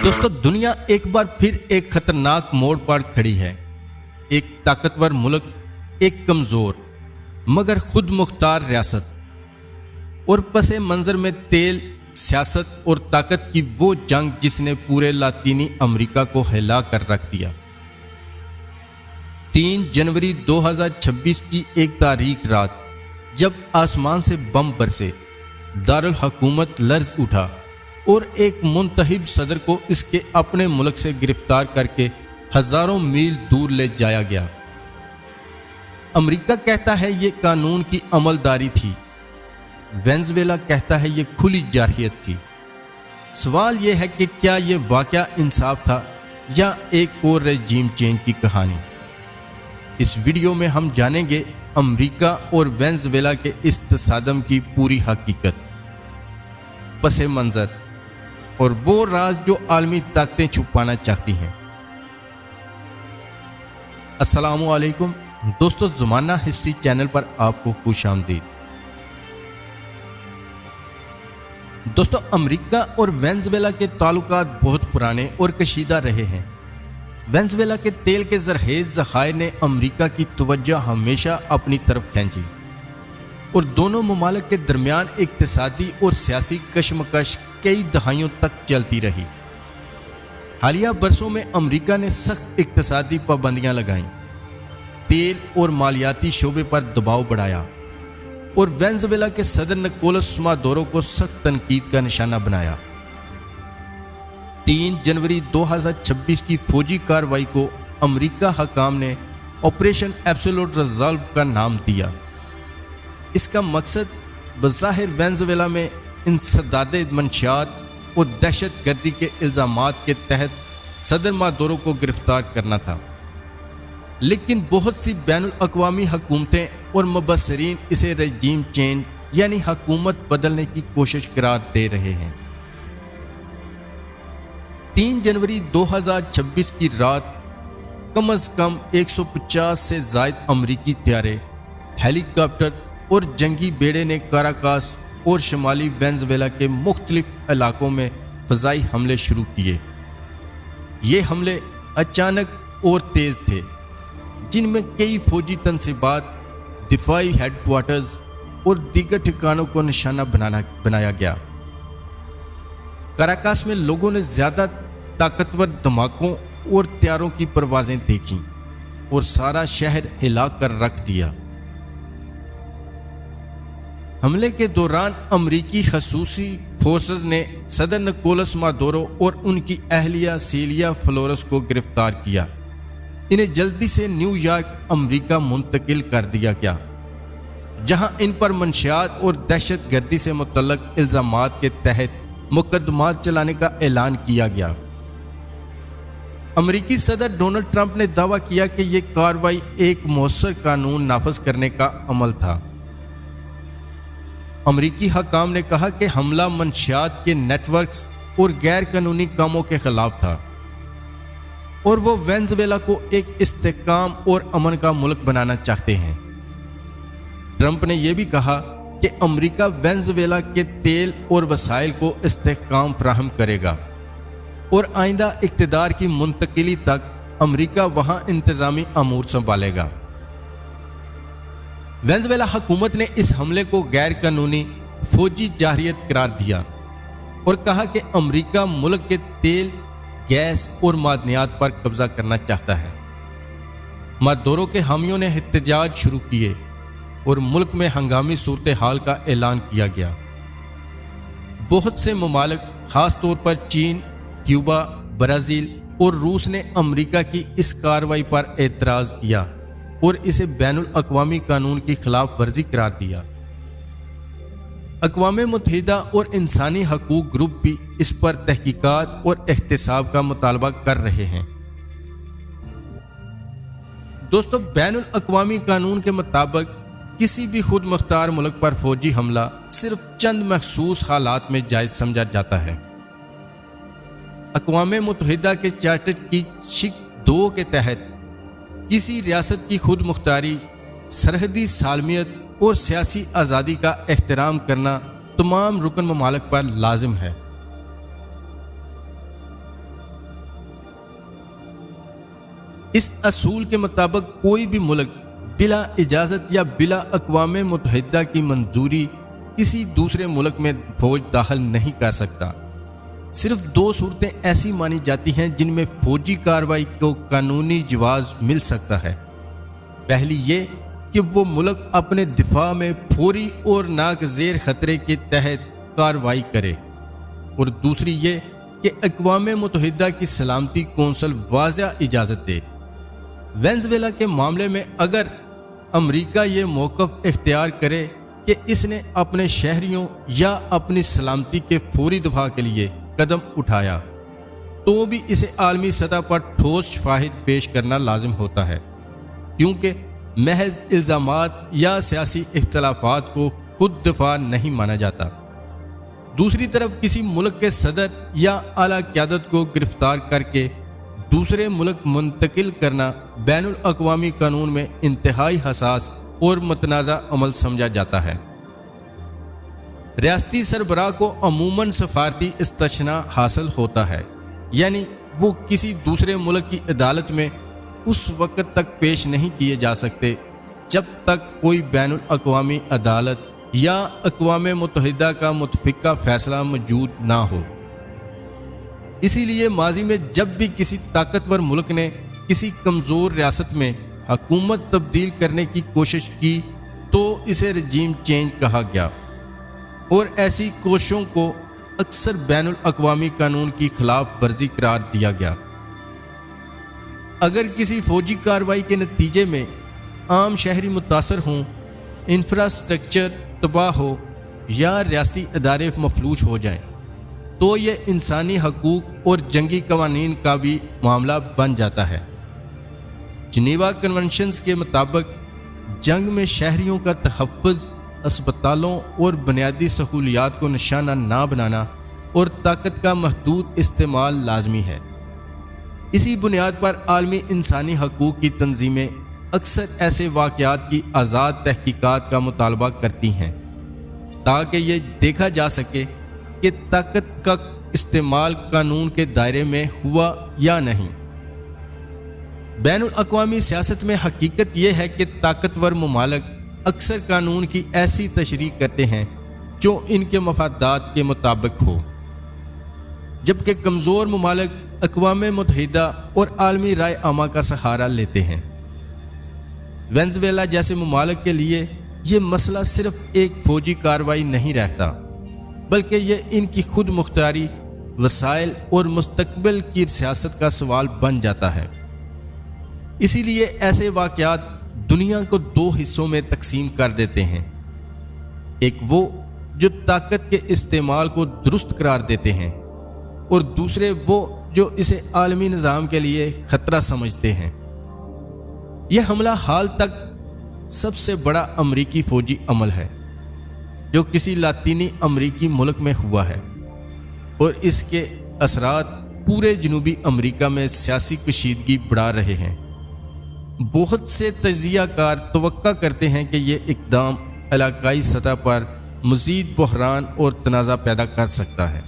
दोस्तों, दुनिया एक बार फिर एक खतरनाक मोड़ पर खड़ी है। एक ताकतवर मुल्क, एक कमजोर मगर खुद मुख्तार रियासत और पसे मंजर में तेल, सियासत और ताकत की वो जंग जिसने पूरे लातीनी अमेरिका को हिला कर रख दिया। 3 जनवरी 2026 की एक तारीख रात जब आसमान से बम बरसे, दारुल हुकूमत लर्ज उठा और एक मुंतहिब सदर को इसके अपने मुल्क से गिरफ्तार करके हजारों मील दूर ले जाया गया। अमेरिका कहता है ये कानून की अमलदारी थी, वेनेजुएला कहता है ये खुली जारहियत थी। सवाल यह है कि क्या ये वाकया इंसाफ था या एक और रेजीम चेंज की कहानी। इस वीडियो में हम जानेंगे अमेरिका और वेनेजुएला के इस तसादम की पूरी हकीकत, पसे मंजर और वो राज जो आलमी ताकतें छुपाना चाहती हैं। अस्सलामु अलैकुम दोस्तों, ज़माना हिस्ट्री चैनल पर आपको खुशामदीद। दोस्तों, अमेरिका और वेनेजुएला के ताल्लुकात बहुत पुराने और कशीदा रहे हैं। वेनेजुएला के तेल के जरहेज ज़खायर ने अमेरिका की तवज्जो हमेशा अपनी तरफ खींची और दोनों ममालिक के दरमियान इक्तिसादी और सियासी कशमकश कई दहाइयों तक चलती रही। हालिया बरसों में अमेरिका ने सख्त इक्तिसादी पाबंदियां लगाईं, तेल और मालियाती शोबे पर दबाव बढ़ाया और वेनेजुएला के सदर निकोलस मादुरो को सख्त तनकीद का निशाना बनाया। 3 जनवरी 2026 की फौजी कार्रवाई को अमेरिका हकाम ने ऑपरेशन एब्सोल्यूट रिजॉल्व का नाम दिया। इसका मकसद बज़ाहिर वेनेजुएला में इंसदादे मंशियात और दहशत गर्दी के इल्ज़ामात के तहत सदर मादुरो को गिरफ्तार करना था, लेकिन बहुत सी बैनुल अक़वामी हुकूमतें और मुबस्सिरीन इसे रजीम चेंज यानी हुकूमत बदलने की कोशिश करार दे रहे हैं। 3 जनवरी 2026 की रात कम अज़ कम 150 से ज़ायद अमरीकी तैयारे, हेलीकॉप्टर और जंगी बेड़े ने काराकास और शुमाली वेनेजुएला के मुख्तलिफ इलाकों में फ़ज़ाई हमले शुरू किए। ये हमले अचानक और तेज़ थे, जिनमें कई फौजी तनसीबात, दिफाई हेडक्वार्टर्स और दीगर ठिकानों को निशाना बनाया गया। काराकास में लोगों ने ज़्यादा ताकतवर धमाकों और तैयारों की परवाज़ें देखीं और सारा शहर हिला कर रख दिया। हमले के दौरान अमरीकी खसूसी फोर्सेस ने सदर निकोलस मादुरो और उनकी अहलिया सीलिया फ्लोरेस को गिरफ्तार किया। इन्हें जल्दी से न्यूयॉर्क अमरीका मुंतकिल कर दिया गया, जहां इन पर मंशियात और दहशत गर्दी से मुतल्लक इल्ज़ामात के तहत मुकदमात चलाने का ऐलान किया गया। अमरीकी सदर डोनाल्ड ट्रंप ने दावा किया कि यह कार्रवाई एक मौसर कानून नाफज करने का अमल था। अमरीकी हकाम ने कहा कि हमला मंशियात के नेटवर्क्स और गैर कानूनी कामों के खिलाफ था और वो वेनेजुएला को एक इस्तेहकाम और अमन का मुल्क बनाना चाहते हैं। ट्रंप ने यह भी कहा कि अमरीका वेनेजुएला के तेल और वसाइल को इस्तेहकाम फराहम करेगा और आइंदा इक़्तिदार की मुंतकिली तक अमरीका वहां इंतजामी अमूर संभालेगा। वेनेजुएला हुकूमत ने इस हमले को गैर कानूनी फौजी जारहियत करार दिया और कहा कि अमरीका मुल्क के तेल, गैस और मादनियात पर कब्जा करना चाहता है। मादुरो के हामियों ने एहतजाज शुरू किए और मुल्क में हंगामी सूरत हाल का ऐलान किया गया। बहुत से ममालिक, खास तौर पर चीन, क्यूबा, ब्राज़ील और रूस ने अमरीका की इस कार्रवाई पर एतराज़ किया और इसे बैनुल अक़वामी कानून की खिलाफ वर्जी करार दिया। अक़वाम मुत्तहिदा और इंसानी हकूक़ ग्रुप भी इस पर तहकीकात और एहतसाब का मुतालबा कर रहे हैं। दोस्तों, बैनुल अक़वामी कानून के मुताबिक किसी भी खुद मुख्तार मुल्क पर फौजी हमला सिर्फ चंद मखसूस हालात में जायज़ समझा जाता है। अक़वाम मुत्तहिदा के चार्टर की शिक 2 के तहत किसी रियासत की खुद मुख्तारी, सरहदी सालमियत और सियासी आज़ादी का एहतराम करना तमाम रुकन ममालिक पर लाजिम है। इस असूल के मुताबिक कोई भी मुल्क बिला इजाज़त या बिला अक़वाम मुत्तहिदा की मंजूरी किसी दूसरे मुल्क में फौज दाखिल नहीं कर सकता। सिर्फ 2 सूरतें ऐसी मानी जाती हैं जिनमें फौजी कार्रवाई को कानूनी जवाज़ मिल सकता है। पहली ये कि वो मुल्क अपने दिफा में फौरी और नागज़ेर ख़तरे के तहत कार्रवाई करे, और दूसरी ये कि अक़वाम मुत्तहिदा की सलामती कौंसिल वाज़ह इजाज़त दे। वेनेज़ुएला के मामले में अगर अमेरिका ये मौक़िफ़ इख्तियार करे कि इसने अपने शहरियों या अपनी सलामती के फौरी दफा के लिए कदम उठाया, तो भी इसे आलमी सतह पर ठोस शवाहिद पेश करना लाजिम होता है, क्योंकि महज इल्ज़ामात या सियासी इख्तलाफात को खुद दफा नहीं माना जाता। दूसरी तरफ किसी मुल्क के सदर या आला क़यादत को गिरफ्तार करके दूसरे मुल्क मुंतकिल करना बैनुल अक़वामी कानून में इंतहाई हसास और मतनाज़ा अमल समझा जाता है। रियासती सरबराह को अमूमन सफारती इस्तिस्ना हासिल होता है, यानी वो किसी दूसरे मुल्क की अदालत में उस वक़्त तक पेश नहीं किए जा सकते जब तक कोई बैनुल अक़वामी अदालत या अक़वाम मुत्तहिदा का मुतफ़िक़ा फ़ैसला मौजूद ना हो। इसीलिए माजी में जब भी किसी ताकतवर मुल्क ने किसी कमज़ोर रियासत में हुकूमत तब्दील करने की कोशिश की तो इसे रजीम चेंज कहा गया, और ऐसी कोशिशों को अक्सर बैनुल अक़वामी कानून की खिलाफ वर्जी करार दिया गया। अगर किसी फौजी कार्रवाई के नतीजे में आम शहरी मुतासर हों, इंफ्रास्ट्रक्चर तबाह हो या रियासती अदारे मफलूज हो जाएं, तो ये इंसानी हकूक़ और जंगी कवानीन का भी मामला बन जाता है। जिनेवा कन्वेंशंस के मुताबिक जंग में शहरियों का तहफ़्फ़ुज़, अस्पतालों और बुनियादी सहूलियात को निशाना ना बनाना और ताकत का महदूद इस्तेमाल लाजमी है। इसी बुनियाद पर आलमी इंसानी हकूक़ की तंजीमें अक्सर ऐसे वाक़यात की आज़ाद तहकीकात का मुतालबा करती हैं, ताकि ये देखा जा सके कि ताकत का इस्तेमाल कानून के दायरे में हुआ या नहीं। बैनुल अक़वामी सियासत में हकीकत यह है कि ताकतवर ममालिक अक्सर कानून की ऐसी तशरीह करते हैं जो इनके मफादात के मुताबिक हो, जबकि कमज़ोर ममालिक अक़वाम मुत्तहिदा और आलमी राय आमा का सहारा लेते हैं। वेनेज़ुएला जैसे ममालिक के लिए ये मसला सिर्फ एक फ़ौजी कार्रवाई नहीं रहता, बल्कि यह इनकी खुद मुख्तारी, वसाइल और मुस्तकबिल की सियासत का सवाल बन जाता है। इसीलिए ऐसे वाक़यात दुनिया को 2 हिस्सों में तकसीम कर देते हैं। एक वो जो ताकत के इस्तेमाल को दुरुस्त करार देते हैं, और दूसरे वो जो इसे आलमी निज़ाम के लिए ख़तरा समझते हैं। यह हमला हाल तक सबसे बड़ा अमरीकी फ़ौजी अमल है जो किसी लातीनी अमरीकी मुल्क में हुआ है, और इसके असरात पूरे जनूबी अमरीका में सियासी कशीदगी बढ़ा रहे हैं। बहुत से तजियाकार तवक्का करते हैं कि ये इक़दाम इलाकाई सतह पर मज़ीद बहरान और तनाज़ा पैदा कर सकता है।